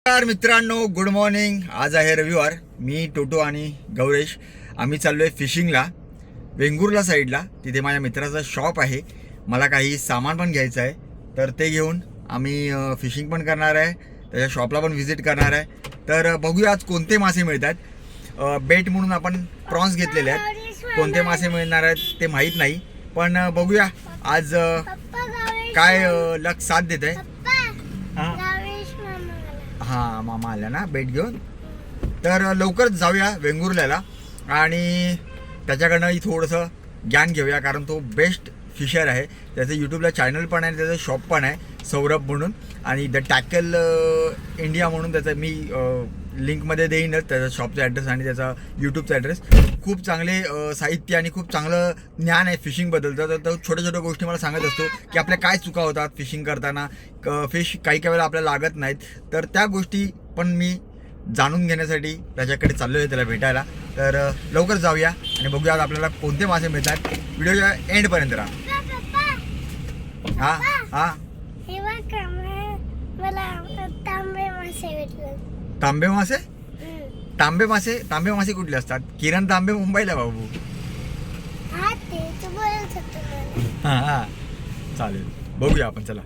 नमस्कार मित्रांनो, good morning. आज आहे रविवार. मी टोटो आणि गौरेश आम्ही चाललो आहे फिशिंगला, वेंगुर्ला साईडला. तिथे माझ्या मित्राचा शॉप आहे. मला काही सामान पण घ्यायचं आहे, तर ते घेऊन आम्ही फिशिंग पण करणार आहे. त्याच्या शॉपला पण व्हिजिट करणार आहे. तर बघूया आज कोणते मासे मिळतात. बेट म्हणून आपण प्रॉन्स घेतलेले आहेत. कोणते मासे मिळणार आहेत ते माहीत नाही, पण बघूया आज काय लक साथ देत आहे. हां, मामा आला ना बेट घेऊन. तर लवकरच जाऊया वेंगुर्ल्याला आणि त्याच्याकडनंही थोडंसं ज्ञान घेऊया, कारण तो बेस्ट फिशर आहे. त्याचं यूट्यूबला चॅनल पण आहे, त्याचं शॉप पण आहे सौरभ म्हणून. आणि द टॅकल इंडिया म्हणून त्याचं मी लिंकमध्ये देईनच त्याचा शॉपचा ॲड्रेस आणि त्याचा यूट्यूबचा ॲड्रेस. खूप चांगले साहित्य आणि खूप चांगलं ज्ञान आहे फिशिंगबद्दलचं. तर तो छोट्या छोट्या गोष्टी मला सांगत असतो की आपल्या काय चुका होतात फिशिंग करताना. फिश काही वेळेला आपल्याला लागत नाहीत, तर त्या गोष्टी पण मी जाणून घेण्यासाठी त्याच्याकडे चाललो आहे त्याला भेटायला. तर लवकर जाऊया आणि बघूया आपल्याला कोणते मासे मिळतात. व्हिडिओच्या एंडपर्यंत राहा. हां हां, तांबे मासे. तांबे मासे कुठले असतात? किरण तांबे मुंबईला बाबू. हां हां, चालेल, बघूया आपण. चला.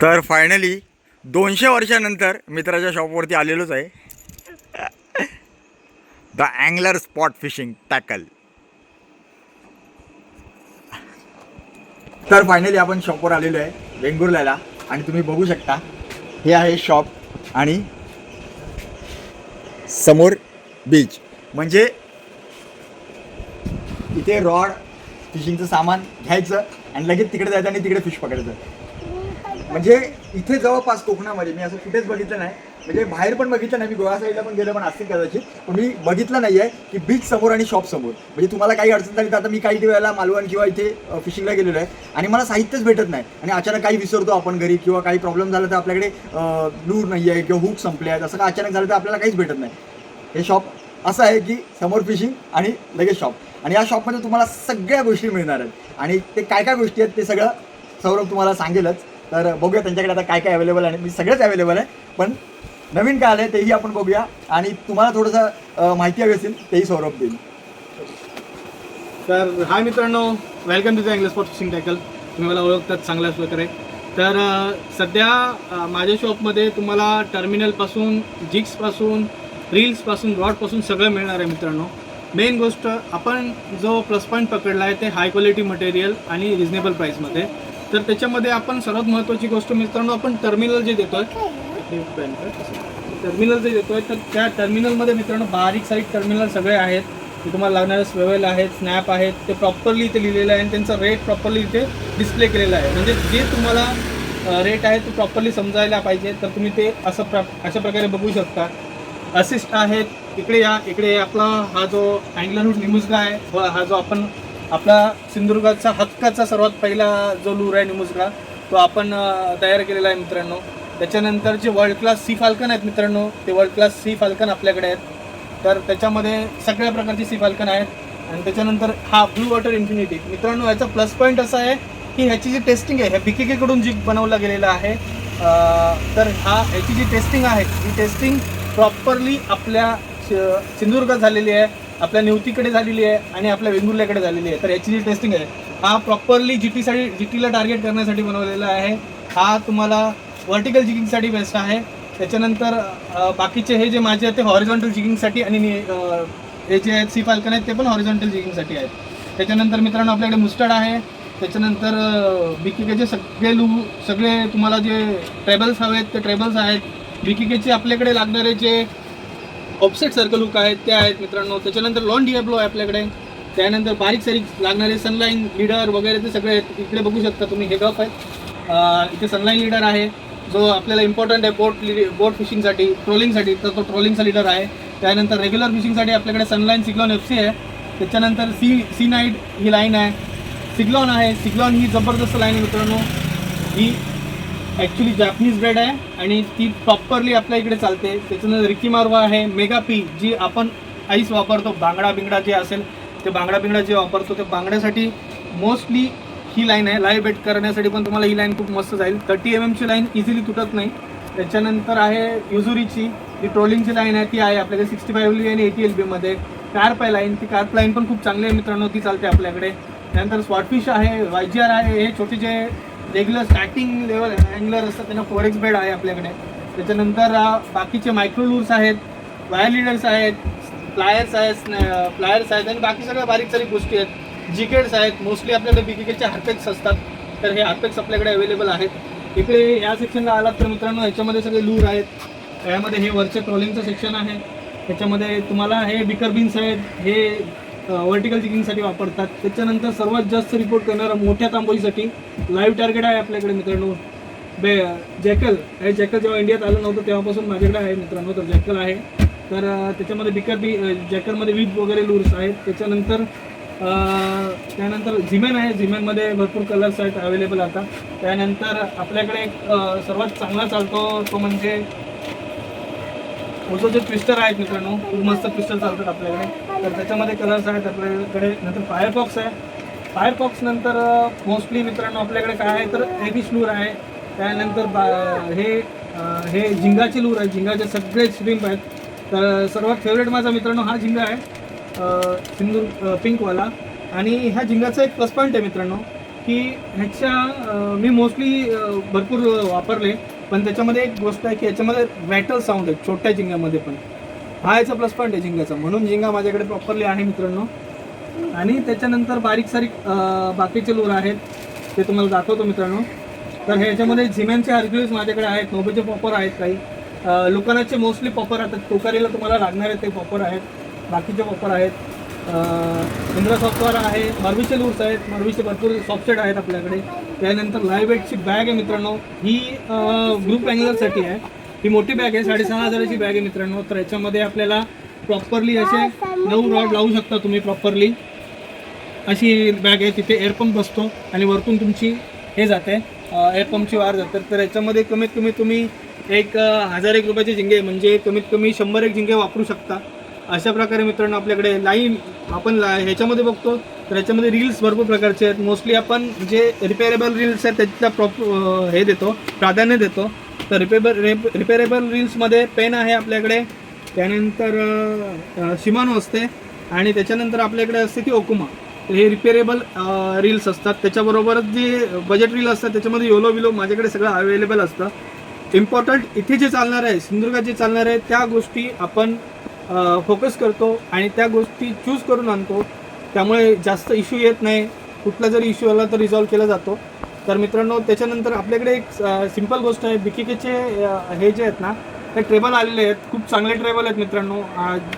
तर फायनली 200 वर्षानंतर मित्राच्या शॉपवरती आलेलोच आहे. The angler spot fishing tackle. तर फायनली आपण शॉपवर आलेलो आहे वेंगुर्ल्याला आणि तुम्ही बघू शकता हे आहे शॉप आणि समोर बीच. म्हणजे इथे रॉड फिशिंगचं सामान घ्यायचं आणि लगेच तिकडे जायचं आणि तिकडे फिश पकडायचं. म्हणजे इथे जवळपास कोकणामध्ये मी असं कुठेच बघितलं नाही. म्हणजे बाहेर पण बघितलं नाही, मी गोवा साईडला पण गेलं पण असतील कदाचित, पण मी बघितलं नाही आहे की बीच समोर आणि शॉप समोर. म्हणजे तुम्हाला काही अडचण झाली तर आता मी काही वेळेला मालवण किंवा इथे फिशिंगला गेलेलो आहे आणि मला साहित्यच भेटत नाही आणि अचानक काही विसरतो आपण घरी किंवा काही प्रॉब्लेम झाला तर आपल्याकडे लूर नाही आहे किंवा हुक संपले आहेत, असं का अचानक झालं तर आपल्याला काहीच भेटत नाही. हे शॉप असं आहे की समोर फिशिंग आणि लगेच शॉप. आणि या शॉपमध्ये तुम्हाला सगळ्या गोष्टी मिळणार आहेत आणि ते काय काय गोष्टी आहेत ते सगळं सौरभ तुम्हाला सांगेलच. तर बघूया त्यांच्याकडे आता काय काय अवेलेबल आहे. मी सगळंच अवेलेबल आहे, पण नवीन काय आलं आहे तेही आपण बघूया आणि तुम्हाला थोडंसं माहिती हवी असेल तेही सौरभ देईल. तर हाय मित्रांनो, welcome to the English spot fishing tackle. तुम्ही मला ओळखतात चांगल्याच प्रकारे. तर सध्या माझ्या शॉपमध्ये तुम्हाला टर्मिनलपासून, जिग्सपासून, रील्सपासून, रॉडपासून सगळं मिळणार आहे मित्रांनो. मेन गोष्ट आपण जो प्लस पॉईंट पकडला आहे ते हाय क्वालिटी मटेरियल आणि रिजनेबल प्राईसमध्ये. तर त्याच्यामध्ये आपण सर्वात महत्त्वाची गोष्ट मित्रांनो, आपण टर्मिनल जे देतो आहे, टर्मिनल जे देतो आहे तर त्या टर्मिनलमध्ये मित्रांनो बारीक सारीक टर्मिनल सगळे आहेत. ते तुम्हाला लागणारे स्वेवेल आहेत, स्नॅप आहेत, ते प्रॉपरली इथे लिहिलेलं आहे आणि त्यांचा रेट प्रॉपरली इथे डिस्प्ले केलेला आहे. म्हणजे जे तुम्हाला रेट आहे ते प्रॉपरली समजायला पाहिजे. तर तुम्ही ते अशा प्रकारे बघू शकता. असिस्ट आहेत, इकडे या, इकडे आपला हा जो अँगलरहूड निमुजगा आहे, हा जो आपण आपला सिंधुदुर्गाचा हक्काचा सर्वात पहिला जो लूर आहे निमुजगा, तो आपण तयार केलेला आहे मित्रांनो. त्याच्यानंतर जे वर्ल्ड क्लास सी फाल्कन आहेत मित्रांनो, ते वर्ल्ड क्लास सी फाल्कन आपल्याकडे आहेत. तर त्याच्यामध्ये सगळ्या प्रकारचे सी फाल्कन आहेत. आणि त्याच्यानंतर हा ब्लू वॉटर इन्फिनिटी मित्रांनो, याचा प्लस पॉईंट असा आहे की ह्याची जी टेस्टिंग आहे ह्या BKK कडून जी बनवला गेलेला आहे. तर ह्याची जी टेस्टिंग आहे ही टेस्टिंग प्रॉपरली आपल्या सिंधुदुर्गात झालेली आहे, आपल्या निवतीकडे झालेली आहे आणि आपल्या वेंगुर्ल्याकडे झालेली आहे. तर याची जी टेस्टिंग आहे हा प्रॉपरली GTला टार्गेट करण्यासाठी बनवलेला आहे. हा तुम्हाला व्हर्टिकल जिगिंगसाठी बेस्ट आहे. त्याच्यानंतर बाकीचे हे जे माझे आहेत ते हॉरिझॉन्टल जिगिंगसाठी आणि हे जे आहेत सी फाल्कन आहेत ते पण हॉरिझॉन्टल जिगिंगसाठी आहेत. त्याच्यानंतर मित्रांनो आपल्याकडे मुस्टर्ड आहे. त्याच्यानंतर BKKचे सगळे तुम्हाला जे ट्रेबल्स हवेत ते ट्रेबल्स आहेत. BKKचे आपल्याकडे लागणारे जे ऑफसेट सर्कल हुक आहेत ते आहेत मित्रांनो. त्याच्यानंतर लॉन डिएब्लो आहे आपल्याकडे. त्यानंतर बारीक सारीक लागणारे सनलाईन लीडर वगैरे ते सगळे आहेत. इकडे बघू शकता तुम्ही, हे गप आहेत. इथे सनलाईन लीडर आहे जो आपल्याला इम्पॉर्टंट आहे बोट फिशिंगसाठी, ट्रोलिंगसाठी. तर तो ट्रोलिंगचा लीडर आहे. त्यानंतर रेग्युलर फिशिंगसाठी आपल्याकडे सनलाईन सिग्लॉन FC आहे. त्याच्यानंतर सी नाईट ही लाईन आहे. सिग्लॉन आहे. सिग्लॉन ही जबरदस्त लाईन आहे मित्रांनो. ही ॲक्च्युली जॅपनीज ब्रेड आहे आणि ती प्रॉपरली आपल्या इकडे चालते. त्याच्यानंतर रिकी मारवा आहे. मेगा पी जी आपण आईस वापरतो, बांगडा बिंगडा जे असेल ते बांगडा बिंगडा जे वापरतो ते बांगड्यासाठी मोस्टली ही लाईन आहे. लाईव्ह बेट करण्यासाठी पण तुम्हाला ही लाईन खूप मस्त जाईल. 30 mm ची लाईन इझिली तुटत नाही. त्याच्यानंतर आहे युजुरीची जी ट्रोलिंगची लाईन आहे ती आहे आपल्याकडे 65 LB आणि 80 LB मध्ये. कार्प आहे लाईन, ती कार्प लाईन पण खूप चांगली आहे मित्रांनो, ती चालते आपल्याकडे. त्यानंतर स्वॉटफिश आहे, YGR आहे. हे छोटे जे रेग्युलर स्टार्टिंग लेवल अँगलर असतात त्यांना 4X बेड आहे आपल्याकडे. त्याच्यानंतर बाकीचे मायक्रो लूर्स आहेत, वायर लीडर्स आहेत, प्लायर्स आहेत आणि बाकी सगळ्या बारीक सारीक गोष्टी आहेत. जिकेट्स आहेत. मोस्टली आपल्याकडे BKKचे हार्पेक्स असतात. तर हे हार्पेक्स आपल्याकडे अवेलेबल आहेत. इकडे या सेक्शनला आलात तर मित्रांनो ह्याच्यामध्ये सगळे लूर आहेत. यामध्ये हे वरचे ट्रोलिंगचं सेक्शन आहे. त्याच्यामध्ये तुम्हाला हे बिकर बीन्स आहेत, हे व्हर्टिकल जिगिंगसाठी वापरतात. त्याच्यानंतर सर्वात जास्त रिपोर्ट करणारं मोठ्या तांबोळीसाठी लाईव्ह टार्गेट आहे आपल्याकडे मित्रांनो. जॅकल हे जॅकल जेव्हा इंडियात आलं नव्हतं तेव्हापासून माझ्याकडे आहे मित्रांनो. तर जॅकल आहे. तर त्याच्यामध्ये जॅकलमध्ये विथ वगैरे लूर्स आहेत. त्यानंतर झिमेन आहे. झिमेनमध्ये भरपूर कलर्स आहेत अवेलेबल आता. त्यानंतर आपल्याकडे एक सर्वात चांगला चालतो तो म्हणजे ओझोचे ट्विस्टर आहेत मित्रांनो. खूप मस्त ट्विस्टर चालतात आपल्याकडे. तर त्याच्यामध्ये कलर्स आहेत आपल्याकडे. नंतर फायरफॉक्स आहे. फायरफॉक्स नंतर मोस्टली मित्रांनो आपल्याकडे काय आहे तर एबिश लूर आहे. त्यानंतर हे झिंगाचे लूर आहे. झिंगाचे सगळे श्रिम्प आहेत. तर सर्वात फेवरेट माझा मित्रांनो हा झिंगा आहे, पिंकवाला. आणि ह्या झिंगाचा एक प्लस पॉईंट आहे मित्रांनो की मी मोस्टली भरपूर वापरले, पण त्याच्यामध्ये एक गोष्ट आहे की याच्यामध्ये रॅटल साऊंड आहे छोट्या झिंगामध्ये पण. हा याचा प्लस पॉईंट आहे झिंगाचा, म्हणून झिंगा माझ्याकडे प्रॉपरली आहे मित्रांनो. आणि त्याच्यानंतर बारीक सारीक बाकीचे लूर आहेत ते तुम्हाला दाखवतो मित्रांनो. तर ह्याच्यामध्ये झिमेनचे हर्क्युलिस माझ्याकडे आहेत. नोबेचे पॉपर आहेत. काही लोकांचे मोस्टली पॉपर आता टोकारीला तुम्हाला लागणारे ते पॉपर आहेत. बाकीचे पॉपर आहेत. इंद्रा सॉफ्टवेअर आहे. मर्वीचे लूर्स आहेत. मर्वीचे भरपूर सॉफ्टसेट आहेत आपल्याकडे. त्यानंतर लाईव्ह वेटची बॅग आहे मित्रांनो. ही ग्रुप अँगलरसाठी आहे. ही मोठी बॅग आहे. 6500ची बॅग आहे मित्रांनो. तर याच्यामध्ये आपल्याला प्रॉपरली असे 9 रॉड लावू शकता तुम्ही प्रॉपरली. अशी बॅग आहे. तिथे एअरपंप बसतो आणि वरतून तुमची हे जाते, एअरपंपची वार जाते. तर याच्यामध्ये कमीत कमी तुम्ही 1001 रुपयाचे झिंगे म्हणजे कमीत कमी 100 झिंगे वापरू शकता. अशा प्रकारे मित्रांनो आपल्याकडे लाईन आपण ह्याच्यामध्ये बघतो तर ह्याच्यामध्ये रील्स भरपूर प्रकारचे आहेत. मोस्टली आपण जे रिपेअरेबल रील्स आहेत त्याच्याला हे देतो, प्राधान्य देतो. तर रिपेअरेबल रील्समध्ये पेन आहे आपल्याकडे. त्यानंतर शिमानो असते आणि त्याच्यानंतर आपल्याकडे असते ती ओकुमा. हे रिपेरेबल रील्स असतात. त्याच्याबरोबरच जे बजेट रील असतात त्याच्यामध्ये योलो विलो माझ्याकडे सगळं अवेलेबल असतं. इम्पॉर्टंट इथे जे चालणार आहे, सिंधुदुर्गात जे चालणार आहे त्या गोष्टी आपण फोकस करतो आणि त्या गोष्टी चूज करून आणतो. त्यामुळे जास्त इश्यू येत नाही. कुठला जरी इश्यू आला तर रिझॉल्व केला जातो. तर मित्रांनो, त्याच्यानंतर आपल्याकडे एक सिंपल गोष्ट आहे, BKKचे हे जे आहेत ना ते ट्रेबल आलेले आहेत. खूप चांगले ट्रेबल आहेत मित्रांनो.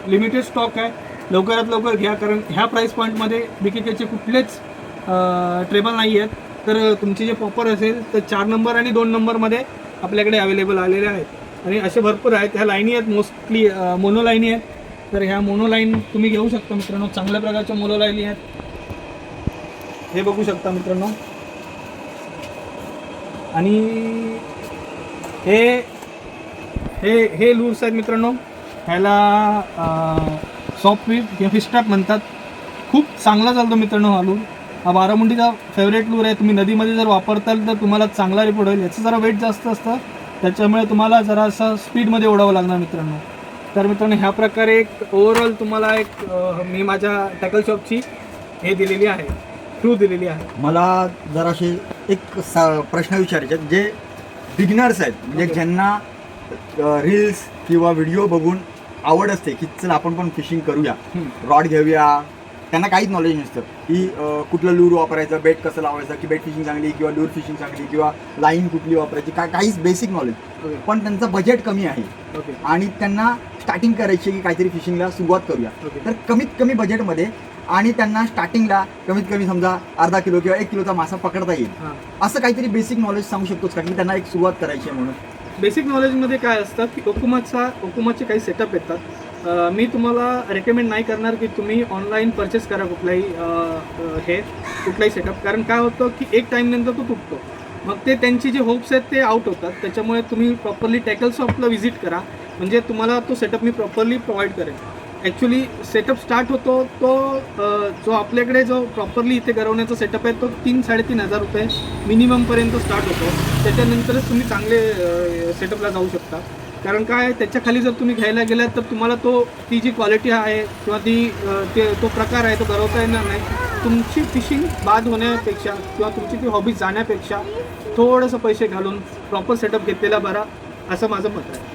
लिमिटेड स्टॉक आहे, लवकरात लवकर घ्या, कारण ह्या प्राईस पॉईंटमध्ये BKKचे कुठलेच ट्रेबल नाही आहेत. तर तुमचे जे प्रॉपर असेल तर 4 नंबर आणि 2 नंबरमध्ये आपल्याकडे अवेलेबल आलेले आहेत आणि असे भरपूर आहेत. ह्या लाईनी आहेत, मोस्टली मोनो लाईनी आहेत. तर ह्या मोनो लाईन तुम्ही घेऊ शकता मित्रांनो. चांगल्या प्रकारच्या मोनो लाईनी आहेत, हे बघू शकता मित्रांनो. आणि हे हे हे लूर्स आहेत मित्रांनो. ह्याला सॉफ्ट वीप किंवा फिस्ट्रॅप म्हणतात. खूप चांगला चालतो मित्रांनो हा लूर. हा बारामुंडीचा फेवरेट लूर आहे. तुम्ही नदीमध्ये जर वापरताल तर तुम्हाला चांगला रिपोर्ट होईल. याचं जरा वेट जास्त असतं, त्याच्यामुळे तुम्हाला जरासं स्पीडमध्ये ओढावं लागणार मित्रांनो. तर मित्रांनो, ह्या प्रकारे एक ओव्हरऑल तुम्हाला एक मी माझ्या टॅकल शॉपची हे दिलेली आहे, थ्रू दिलेली आहे. मला जराशे एक प्रश्न विचारायचे आहेत. जे बिगिनर्स आहेत, म्हणजे Okay. ज्यांना रील्स किंवा व्हिडिओ बघून आवड असते की चल आपण पण फिशिंग करूया, रॉड घेऊया, त्यांना काहीच नॉलेज नसतं की कुठलं लूर वापरायचं, बेट कसं लावायचं, की बेट फिशिंग चांगली किंवा लूर फिशिंग चांगली किंवा लाईन कुठली वापरायची, काहीच बेसिक नॉलेज. Okay. पण त्यांचं बजेट कमी आहे ओके आणि त्यांना स्टार्टिंग करायची की काहीतरी फिशिंगला सुरुवात करूया. Okay. तर कमीत कमी बजेटमध्ये आणि त्यांना स्टार्टिंगला कमीत कमी समजा अर्धा किलो किंवा 1 किलोचा मासा पकडता येईल, हां. असं काहीतरी बेसिक नॉलेज सांगू शकतोस का की त्यांना एक सुरुवात करायची आहे म्हणून? बेसिक नॉलेजमध्ये काय असतं की ओकुमाचे काही सेटअप येतात. मी तुम्हाला रेकमेंड नाही करणार की तुम्ही ऑनलाईन परचेस करा कुठलाही सेटअप, कारण काय होतं की एक टाईमनंतर तो तुटतो. मग ते त्यांची जे होप्स आहेत ते आउट होतात. त्याच्यामुळे तुम्ही प्रॉपरली टॅकल शॉपला व्हिजिट करा, म्हणजे तुम्हाला तो सेटअप मी प्रॉपरली प्रोव्हाइड करेन. ॲक्च्युली सेटअप स्टार्ट होतो तो जो आपल्याकडे जो प्रॉपरली इथे गरवण्याचा सेटअप आहे तो 3-3.5 हजार रुपये मिनिममपर्यंत स्टार्ट होतो. त्याच्यानंतरच तुम्ही चांगले सेटअपला जाऊ शकता. कारण काय, त्याच्याखाली जर तुम्ही घ्यायला गेलात तर तुम्हाला ती जी क्वालिटी आहे किंवा तो प्रकार आहे तो गरवता येणार नाही. तुमची फिशिंग बाद होण्यापेक्षा किंवा तुमची ती हॉबी जाण्यापेक्षा थोडंसं पैसे घालून प्रॉपर सेटअप घेतलेला बरा, असं माझं मत आहे.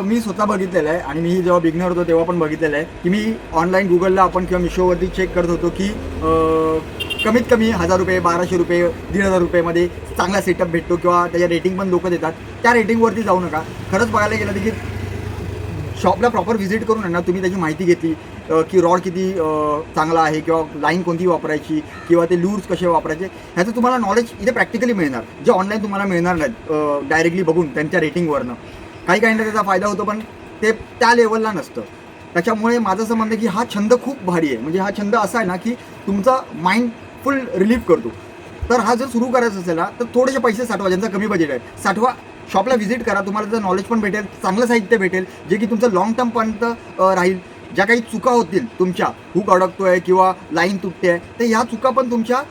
मी स्वतः बघितलेलं आहे आणि मी जेव्हा बिगनर होतो तेव्हा पण बघितलेलं आहे की मी ऑनलाईन गुगलला आपण किंवा मिशोवरती चेक करत होतो की कमीत कमी 1000 रुपये, 1200 रुपये, 1500 रुपयेमध्ये चांगला सेटअप भेटतो किंवा त्याच्या रेटिंग पण लोक देतात. त्या रेटिंगवरती जाऊ नका. खरंच बघायला गेलं तर की शॉपला प्रॉपर व्हिजिट करून आहे ना, तुम्ही त्याची माहिती घेतली की रॉड किती चांगला आहे किंवा लाईन कोणती वापरायची किंवा ते लूर्स कसे वापरायचे, ह्याचं तुम्हाला नॉलेज इथे प्रॅक्टिकली मिळणार, जे ऑनलाईन तुम्हाला मिळणार नाहीत डायरेक्टली बघून त्यांच्या रेटिंगवरनं. काही काहींना त्याचा फायदा होतो पण ते त्या लेवलला नसतं. त्याच्यामुळे माझं असं म्हणणं की हा छंद खूप भारी आहे. म्हणजे हा छंद असा आहे ना की तुमचा माइंड फुल रिलीफ करतो. तर हा जर सुरू करायचा असेल ना तर थोडेसे पैसे साठवा, ज्यांचं कमी बजेट आहे साठवा, शॉपला व्हिजिट करा, तुम्हाला त्याचं नॉलेज पण भेटेल, चांगलं साहित्य भेटेल जे की तुमचं लॉंग टर्मपर्यंत राहील. ज्या काही चुका होतील तुमच्या, हुक अडकतोय किंवा लाईन तुटते आहे, तर ह्या चुका पण तुमच्या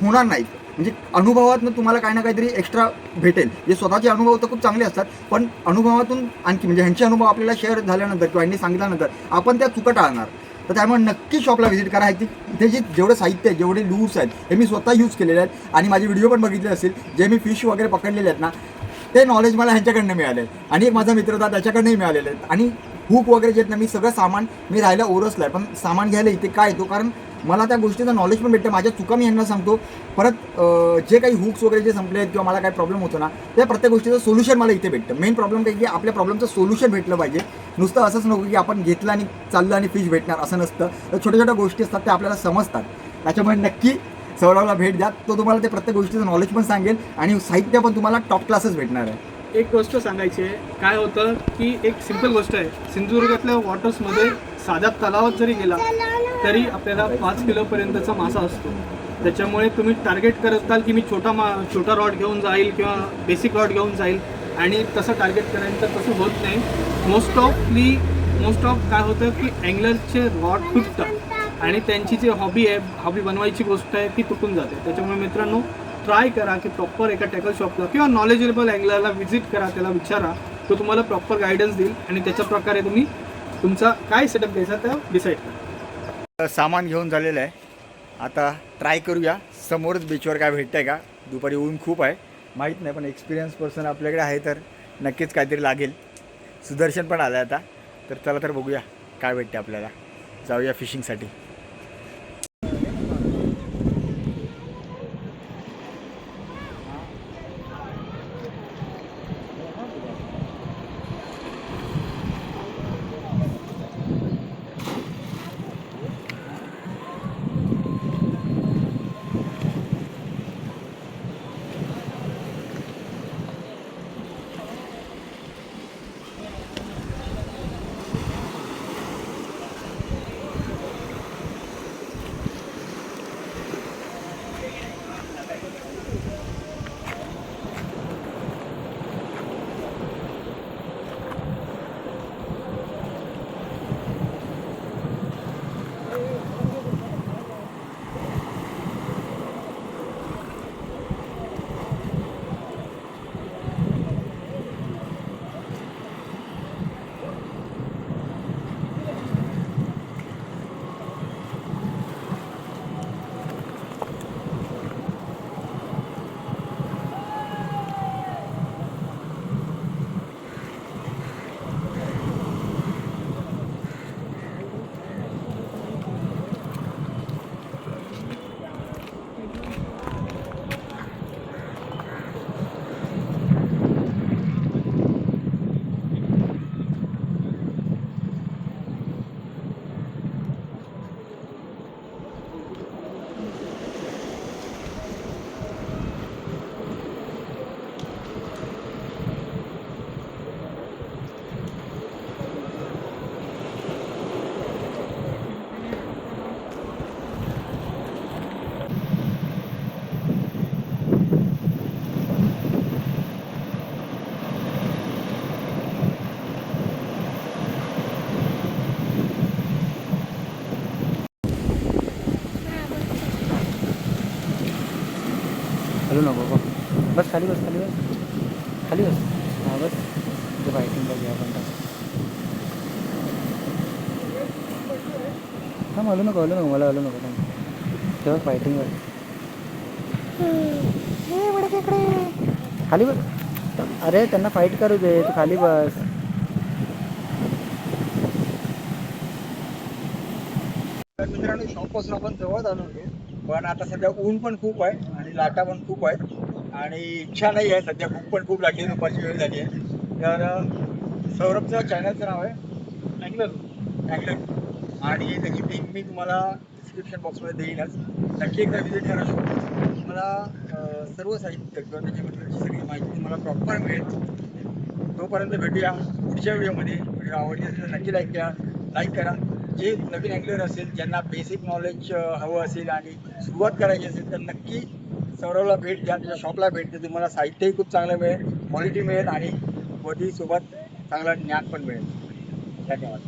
होणार नाहीत. म्हणजे अनुभवातून तुम्हाला काही ना काहीतरी एक्स्ट्रा भेटेल. जे स्वतःचे अनुभव तर खूप चांगले असतात, पण अनुभवातून आणखी म्हणजे ह्यांचे अनुभव आपल्याला शेअर झाल्यानंतर किंवा ह्यांनी सांगितल्यानंतर आपण त्या चुका टाळणार. तर त्यामुळे नक्की शॉपला व्हिजिट करा. इथे जे जेवढं साहित्य आहे, जेवढे लूर्स आहेत, हे मी स्वतः यूज केलेले आहेत आणि माझे व्हिडिओ पण बघितले असतील. जे मी फिश वगैरे पकडलेले आहेत ना, ते नॉलेज मला ह्यांच्याकडनं मिळालं आहे आणि एक माझा मित्र होता त्याच्याकडनंही मिळालेले आहेत. आणि हुक वगैरे जे आहेत ना, मी सगळं सामान मी राहायला ओरसलं आहे, पण सामान घ्यायला इथे काय येतो, कारण मला त्या गोष्टीचं नॉलेज पण भेटतं. माझ्या चुका मी यांना सांगतो. परत जे काही हुक्स वगैरे जे संपले आहेत किंवा मला काही प्रॉब्लेम होतो ना, त्या प्रत्येक गोष्टीचं सोल्युशन मला इथे भेटतं. मेन प्रॉब्लेम काय की आपल्या प्रॉब्लेमचं सोल्युशन भेटलं पाहिजे. नुसतं असंच नको की आपण घेतलं आणि चाललं आणि फिश भेटणार, असं नसतं. तर छोट्या छोट्या गोष्टी असतात त्या आपल्याला समजतात. त्याच्यामुळे नक्की सौरवला भेट द्या. तो तुम्हाला ते प्रत्येक गोष्टीचं नॉलेज पण सांगेल आणि साहित्य पण तुम्हाला टॉप क्लासच भेटणार आहे. एक गोष्ट सांगायची आहे. काय होतं की एक सिंपल गोष्ट आहे, सिंधुदुर्गातल्या वॉटर्समध्ये साध्या तलावात जरी गेला तरी आपल्याला 5 किलोपर्यंतचा मासा असतो. त्याच्यामुळे तुम्ही टार्गेट करत असाल की मी छोटा रॉड घेऊन जाईल किंवा बेसिक रॉड घेऊन जाईल आणि तसं टार्गेट करायचं, तर तसं होत नाही. मोस्ट ऑफ काय होतं की अँगलरचे रॉड तुटतात आणि त्यांची जी हॉबी बनवायची गोष्ट आहे ती तुटून जाते. त्याच्यामुळे मित्रांनो, ट्राय करा की प्रॉपर एका टॅकल शॉपला किंवा नॉलेजेबल अँगलरला व्हिजिट करा, त्याला विचारा, तो तुम्हाला प्रॉपर गायडन्स देईल आणि त्याच्या प्रकारे तुम्ही तुमचा काय सेटअप घ्यायचा ते डिसाईड करा. सामान घेऊन झालेलं आहे आता ट्राय करूया समोरच बीचवर काय भेटतं आहे का. दुपारी ऊन खूप आहे माहीत नाही, पण एक्सपिरियन्स पर्सन आपल्याकडे आहे तर नक्कीच काहीतरी लागेल. सुदर्शन पण आलं आहे आता, तर चला तर बघूया काय भेटते आपल्याला. जाऊया फिशिंगसाठी. हॅलो नको बघ, बस खाली बस, खाली बस, खाली बस. हां बस, ते फायटिंग बघूया आपण. थांब, हलू नको, हलू नको, मला हलू नको. थांब तेव्हा फायटिंग बघ. खाली बस. अरे त्यांना फाईट करू दे, तू खाली बस. तर मित्रांनो शॉपपासून आपण जवळ आलो होतो, पण आता सध्या ऊन पण खूप आहे आणि लाटा पण खूप आहेत आणि इच्छा नाही आहे सध्या. भूक पण खूप लागली, दुपारची वेळ झाली आहे. तर सौरभचं चॅनलचं नाव आहे अँगलर, आणि त्याची लिंक मी तुम्हाला डिस्क्रिप्शन बॉक्समध्ये देईनच. नक्की एकदा व्हिजिट करा शॉप. तुम्हाला सर्व साहित्य किंवा त्याच्याबद्दलची सगळी माहिती तुम्हाला प्रॉपर मिळेल. तोपर्यंत भेटूया पुढच्या व्हिडिओमध्ये. व्हिडिओ आवडली असेल तर नक्की लाईक करा. जे नवीन अँगलर असेल, ज्यांना बेसिक नॉलेज हवं असेल आणि सुरुवात करायची असेल तर नक्की सौरवला भेट द्या, त्याच्या शॉपला भेट द्या. तुम्हाला साहित्यही खूप चांगलं मिळेल, क्वालिटी मिळेल आणि बॉडीसोबत चांगलं ज्ञान पण मिळेल. धन्यवाद.